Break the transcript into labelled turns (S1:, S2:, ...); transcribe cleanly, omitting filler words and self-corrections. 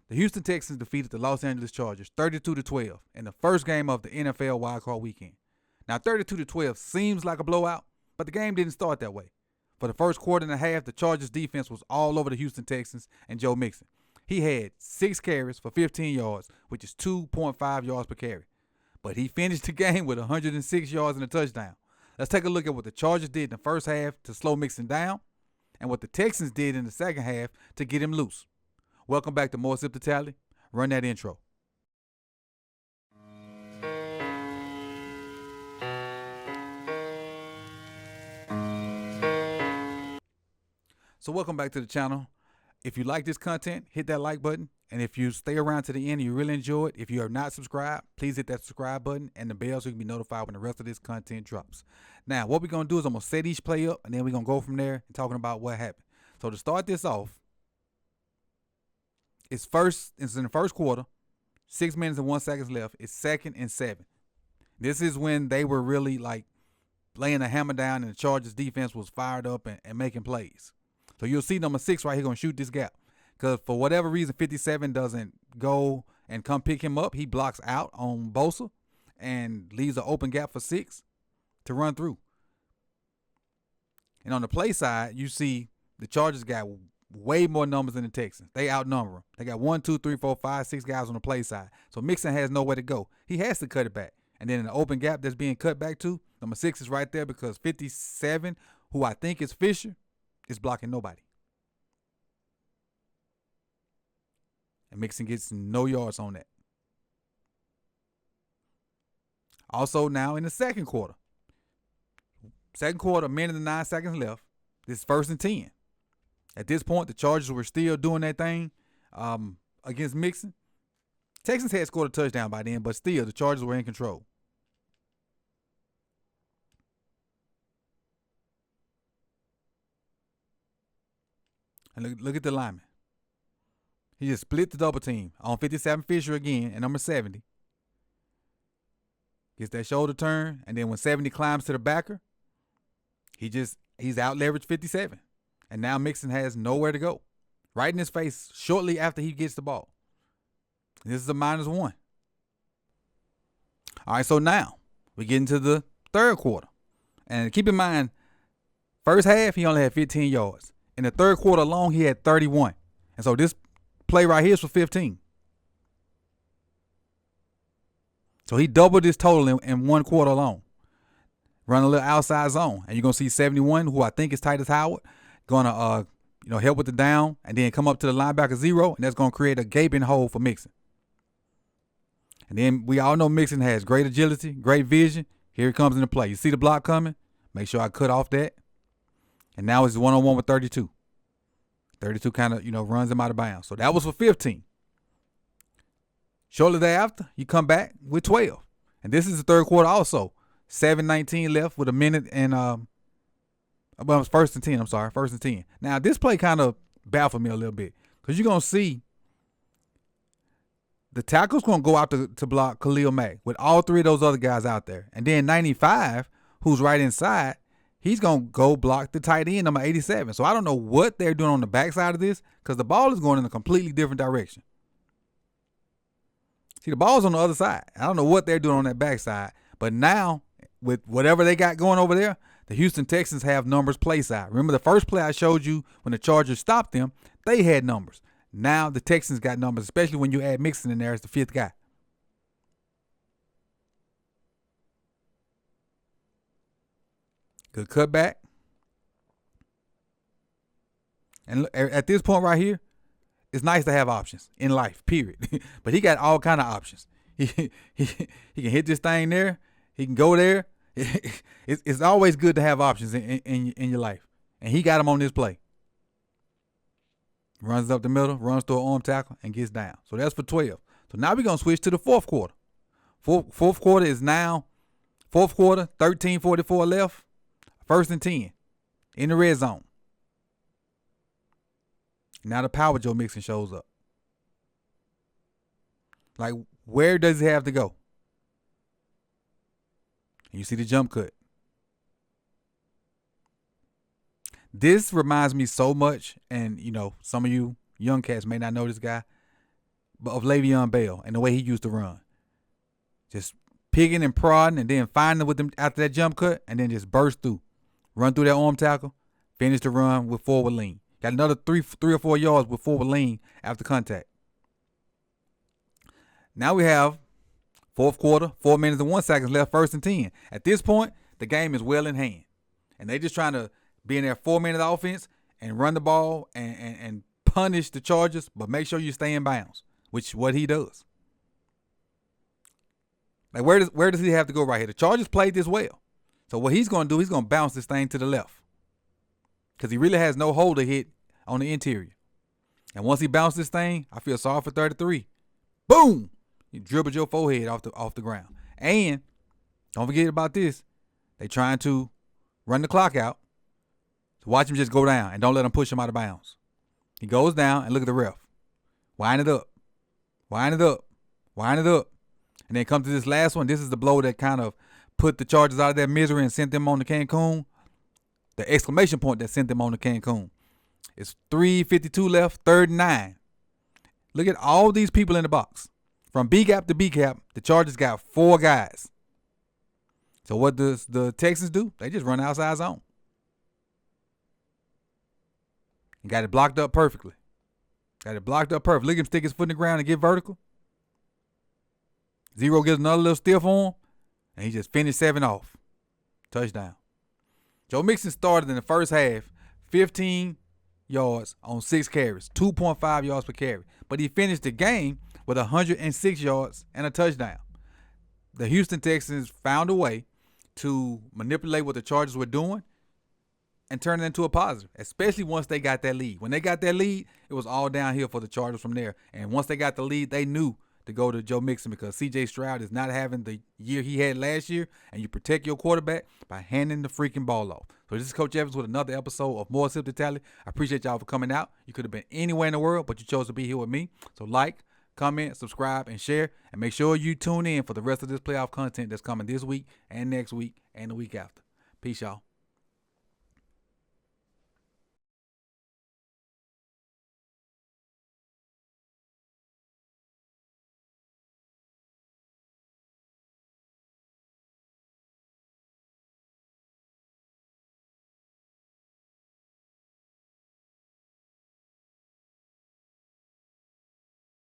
S1: The Houston Texans defeated the Los Angeles Chargers 32-12 in the first game of the NFL wildcard weekend. Now, 32-12 seems like a blowout, but the game didn't start that way. For the first quarter and a half, the Chargers defense was all over the Houston Texans and Joe Mixon. He had 6 carries for 15 yards, which is 2.5 yards per carry. But he finished the game with 106 yards and a touchdown. Let's take a look at what the Chargers did in the first half to slow Mixon down and what the Texans did in the second half to get him loose. Welcome back to More Sip to Tally. Run that intro. So welcome back to the channel. If you like this content, hit that like button. And if you stay around to the end and you really enjoy it, if you are not subscribed, please hit that subscribe button and the bell so you can be notified when the rest of this content drops. Now, what we're going to do is I'm going to set each play up, and then we're going to go from there and talking about what happened. So to start this off, it's in the first quarter, 6 minutes and 1 second left. It's 2nd and 7. This is when they were really like laying the hammer down, and the Chargers defense was fired up and making plays. So you'll see number 6 right here going to shoot this gap. Because for whatever reason, 57 doesn't go and come pick him up. He blocks out on Bosa and leaves an open gap for 6 to run through. And on the play side, you see the Chargers got way more numbers than the Texans. They outnumber them. They got 1, 2, 3, 4, 5, 6 guys on the play side. So Mixon has nowhere to go. He has to cut it back. And then in the open gap that's being cut back to, number 6 is right there because 57, who I think is Fisher, is blocking nobody. And Mixon gets no yards on that. Also now in the second quarter. Second quarter, 1 minute and 9 seconds left. This is 1st and 10. At this point, the Chargers were still doing their thing against Mixon. Texans had scored a touchdown by then, but still, the Chargers were in control. And look at the lineman. He just split the double team on 57 Fisher again and number 70. Gets that shoulder turn, and then when 70 climbs to the backer, he's out leveraged 57. And now Mixon has nowhere to go. Right in his face shortly after he gets the ball. This is a -1. All right, so now we get into the third quarter. And keep in mind, first half, he only had 15 yards. In the third quarter alone, he had 31. And so this play right here is for 15. So he doubled his total in 1 quarter alone. Run a little outside zone. And you're going to see 71, who I think is Titus Howard, going to help with the down and then come up to the linebacker 0, and that's going to create a gaping hole for Mixon. And then we all know Mixon has great agility, great vision. Here he comes into play. You see the block coming? Make sure I cut off that. And now it's 1-on-1 with 32. 32 kind of, runs him out of bounds. So that was for 15. Shortly thereafter, you come back with 12. And this is the third quarter also. 7:19 left with 1 minute and well, it was 1st and 10. I'm sorry, 1st and 10. Now, this play kind of baffled me a little bit because you're going to see the tackle's going to go out to block Khalil Mack with all 3 of those other guys out there. And then 95, who's right inside, he's going to go block the tight end, number 87. So I don't know what they're doing on the backside of this because the ball is going in a completely different direction. See, the ball's on the other side. I don't know what they're doing on that backside. But now, with whatever they got going over there, the Houston Texans have numbers play side. Remember the first play I showed you when the Chargers stopped them, they had numbers. Now the Texans got numbers, especially when you add Mixon in there as the 5th guy. Good cutback. And at this point right here, it's nice to have options in life, period. But he got all kind of options. He can hit this thing there. He can go there. It's always good to have options in your life. And he got him on this play. Runs up the middle, runs through an arm tackle, and gets down. So that's for 12. So now we're going to switch to the fourth quarter. Fourth quarter is now, 13:44 left, 1st and 10 in the red zone. Now the power Joe Mixon shows up. Like, where does he have to go? And you see the jump cut. This reminds me so much, and some of you young cats may not know this guy. of Le'Veon Bell and the way he used to run. Just picking and prodding and then finding with them after that jump cut and then just burst through. Run through that arm tackle, finish the run with forward lean. Got another three or 4 yards with forward lean after contact. Now we have fourth quarter, 4 minutes and 1 second left, 1st and 10. At this point, the game is well in hand. And they just trying to be in their 4-minute offense and run the ball and punish the Chargers, but make sure you stay in bounds, which is what he does. Like where does he have to go right here? The Chargers played this well. So what he's going to do, he's going to bounce this thing to the left. Because he really has no hole to hit on the interior. And once he bounces this thing, I feel sorry for 33. Boom! You dribbled your forehead off the ground. And don't forget about this. They trying to run the clock out. So watch him just go down and don't let him push him out of bounds. He goes down and look at the ref. Wind it up. Wind it up. Wind it up. And then come to this last one. This is the blow that kind of put the Chargers out of their misery and sent them on to Cancun. The exclamation point that sent them on to Cancun. It's 3:52 left, 3rd and 9. Look at all these people in the box. From B gap to B gap, the Chargers got 4 guys. So what does the Texans do? They just run outside zone. And got it blocked up perfectly. Got it blocked up perfect. Look at him stick his foot in the ground and get vertical. Zero gets another little steal for him. And he just finished 7 off. Touchdown. Joe Mixon started in the first half, 15 yards on 6 carries, 2.5 yards per carry. But he finished the game with 106 yards and a touchdown. The Houston Texans found a way to manipulate what the Chargers were doing and turn it into a positive, especially once they got that lead. When they got that lead, it was all downhill for the Chargers from there. And once they got the lead, they knew to go to Joe Mixon because C.J. Stroud is not having the year he had last year, and you protect your quarterback by handing the freaking ball off. So this is Coach Evans with another episode of More Sip to Tally. I appreciate y'all for coming out. You could have been anywhere in the world, but you chose to be here with me. So like, comment, subscribe, and share, and make sure you tune in for the rest of this playoff content that's coming this week and next week and the week after. Peace, y'all.